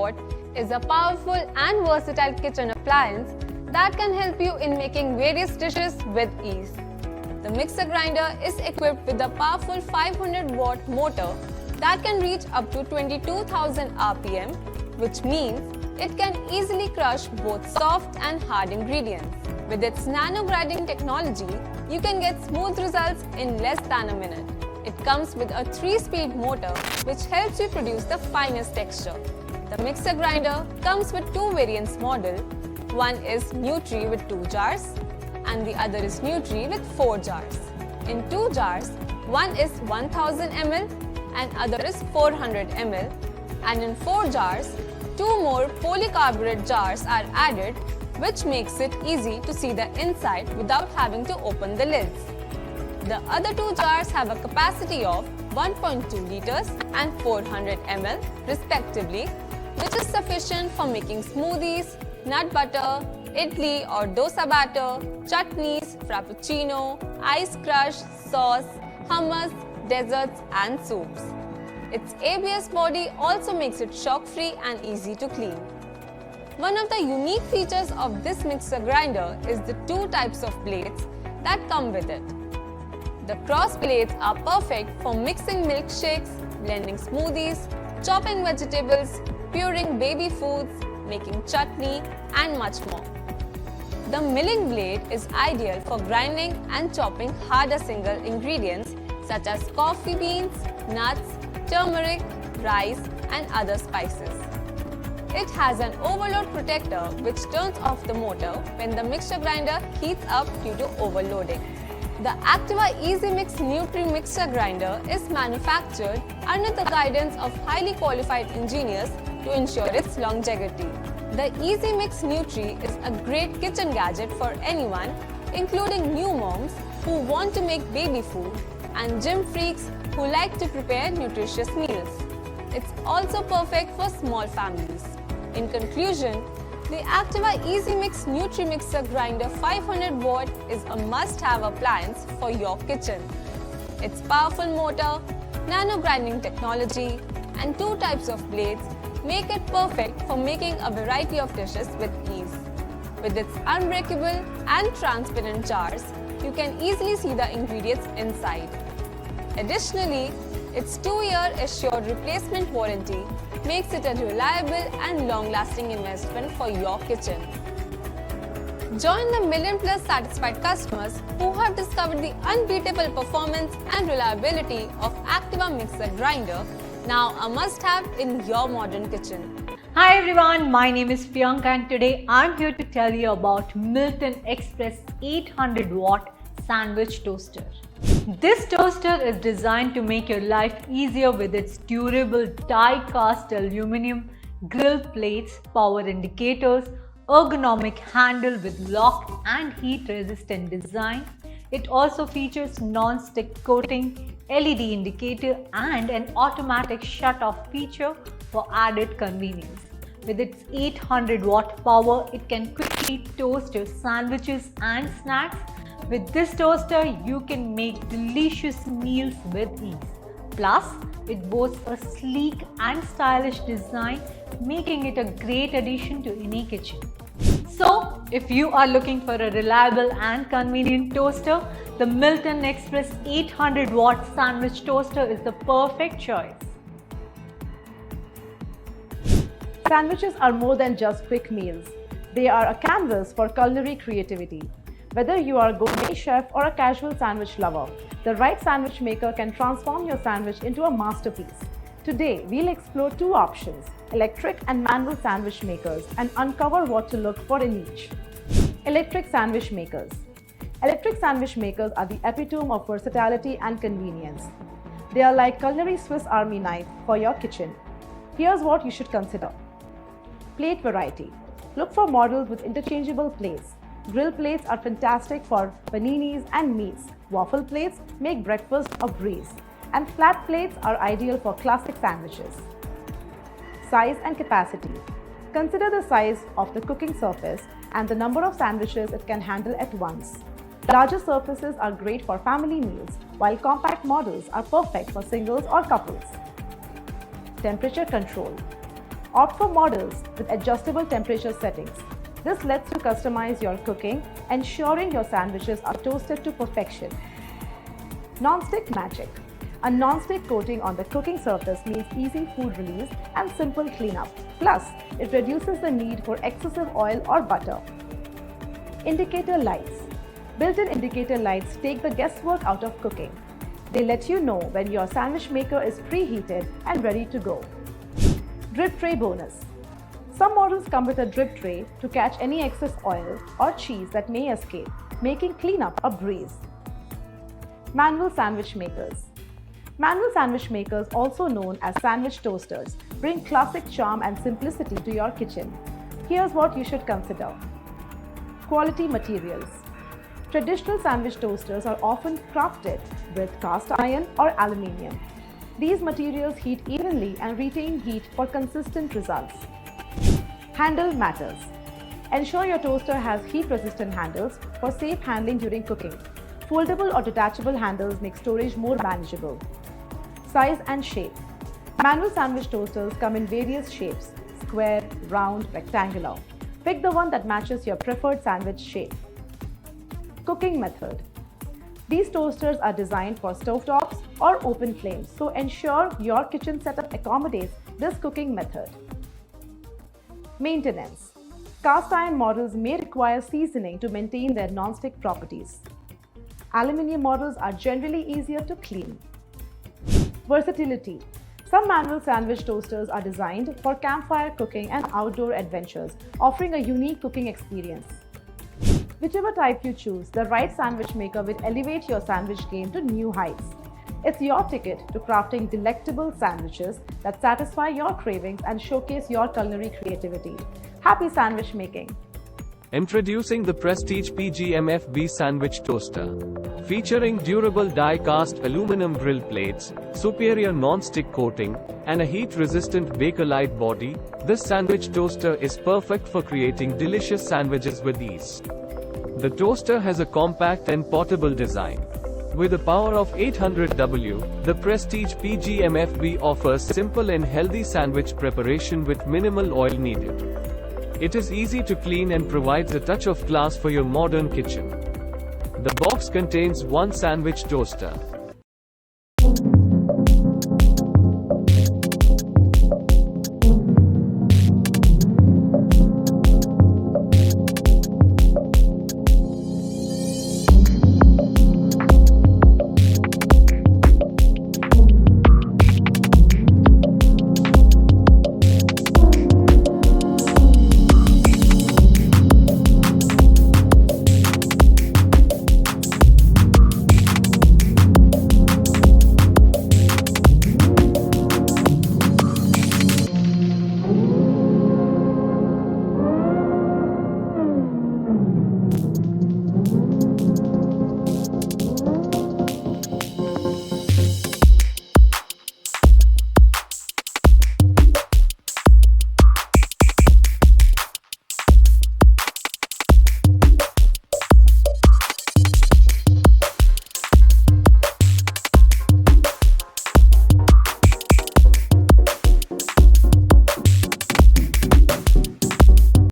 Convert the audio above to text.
watt is a powerful and versatile kitchen appliance that can help you in making various dishes with ease. The mixer grinder is equipped with a powerful 500-watt motor that can reach up to 22,000 RPM, which means it can easily crush both soft and hard ingredients. With its nano grinding technology, you can get smooth results in less than a minute. It comes with a 3-speed motor which helps you produce the finest texture. The mixer grinder comes with 2 variants model. One is Nutri with 2 jars and the other is Nutri with 4 jars. In 2 jars, one is 1000 ml and other is 400 ml, and in 4 jars, 2 more polycarbonate jars are added, which makes it easy to see the inside without having to open the lids. The other 2 jars have a capacity of 1.2 liters and 400 ml respectively, which is sufficient for making smoothies, nut butter, idli or dosa batter, chutneys, frappuccino, ice crush, sauce, hummus, desserts and soups. Its ABS body also makes it shock-free and easy to clean. One of the unique features of this mixer grinder is the 2 types of blades that come with it. The cross blades are perfect for mixing milkshakes, blending smoothies, chopping vegetables, puring baby foods, making chutney and much more. The milling blade is ideal for grinding and chopping harder single ingredients such as coffee beans, nuts, turmeric, rice and other spices. It has an overload protector which turns off the motor when the mixer grinder heats up due to overloading. The ACTIVA Easy Mix Nutri mixer grinder is manufactured under the guidance of highly qualified engineers to ensure its longevity. The Easy Mix Nutri is a great kitchen gadget for anyone, including new moms who want to make baby food and gym freaks who like to prepare nutritious meals. It's also perfect for small families. In conclusion, the ACTIVA Easy Mix Nutri Mixer Grinder 500 watt is a must-have appliance for your kitchen. Its powerful motor, nano grinding technology, and 2 types of blades make it perfect for making a variety of dishes with ease. With its unbreakable and transparent jars, you can easily see the ingredients inside. Additionally, its 2-year assured replacement warranty makes it a reliable and long-lasting investment for your kitchen. Join the million-plus satisfied customers who have discovered the unbeatable performance and reliability of ACTIVA Mixer Grinder, now a must-have in your modern kitchen. Hi everyone, my name is Priyanka and today I'm here to tell you about Milton Express 800 watt sandwich toaster. This toaster is designed to make your life easier with its durable die-cast aluminum grill plates, power indicators, ergonomic handle with lock and heat-resistant design. It also features non-stick coating, LED indicator and an automatic shut-off feature for added convenience. With its 800 watt power, it can quickly toast your sandwiches and snacks. With this toaster, you can make delicious meals with ease. Plus, it boasts a sleek and stylish design, making it a great addition to any kitchen. So, if you are looking for a reliable and convenient toaster, the Milton Express 800 watt sandwich toaster is the perfect choice. Sandwiches are more than just quick meals. They are a canvas for culinary creativity. Whether you are a gourmet chef or a casual sandwich lover, the right sandwich maker can transform your sandwich into a masterpiece. Today, we'll explore 2 options, electric and manual sandwich makers, and uncover what to look for in each. Electric sandwich makers. Electric sandwich makers are the epitome of versatility and convenience. They are like culinary Swiss Army knife for your kitchen. Here's what you should consider. Plate variety. Look for models with interchangeable plates. Grill plates are fantastic for paninis and meats. Waffle plates make breakfast a breeze. And flat plates are ideal for classic sandwiches. Size and capacity. Consider the size of the cooking surface and the number of sandwiches it can handle at once. Larger surfaces are great for family meals, while compact models are perfect for singles or couples. Temperature control. Opt for models with adjustable temperature settings. This lets you customize your cooking, ensuring your sandwiches are toasted to perfection. Non-stick magic. A non-stick coating on the cooking surface means easy food release and simple cleanup. Plus, it reduces the need for excessive oil or butter. Indicator lights. Built-in indicator lights take the guesswork out of cooking. They let you know when your sandwich maker is preheated and ready to go. Drip tray bonus. Some models come with a drip tray to catch any excess oil or cheese that may escape, making cleanup a breeze. Manual sandwich makers. Manual sandwich makers, also known as sandwich toasters, bring classic charm and simplicity to your kitchen. Here's what you should consider. Quality materials. Traditional sandwich toasters are often crafted with cast iron or aluminium. These materials heat evenly and retain heat for consistent results. Handle matters. Ensure your toaster has heat-resistant handles for safe handling during cooking. Foldable or detachable handles make storage more manageable. Size and shape. Manual sandwich toasters come in various shapes: square, round, rectangular. Pick the one that matches your preferred sandwich shape. Cooking method. These toasters are designed for stovetops or open flames, so ensure your kitchen setup accommodates this cooking method. Maintenance. Cast iron models may require seasoning to maintain their non-stick properties. Aluminium models are generally easier to clean. Versatility. Some manual sandwich toasters are designed for campfire cooking and outdoor adventures, offering a unique cooking experience. Whichever type you choose, the right sandwich maker will elevate your sandwich game to new heights. It's your ticket to crafting delectable sandwiches that satisfy your cravings and showcase your culinary creativity. Happy sandwich making! Introducing the Prestige PGM-FB Sandwich Toaster. Featuring durable die-cast aluminum grill plates, superior non-stick coating, and a heat-resistant Bakelite body, this sandwich toaster is perfect for creating delicious sandwiches with ease. The toaster has a compact and portable design. With a power of 800 W, the Prestige PGM-FB offers simple and healthy sandwich preparation with minimal oil needed. It is easy to clean and provides a touch of class for your modern kitchen. The box contains one sandwich toaster,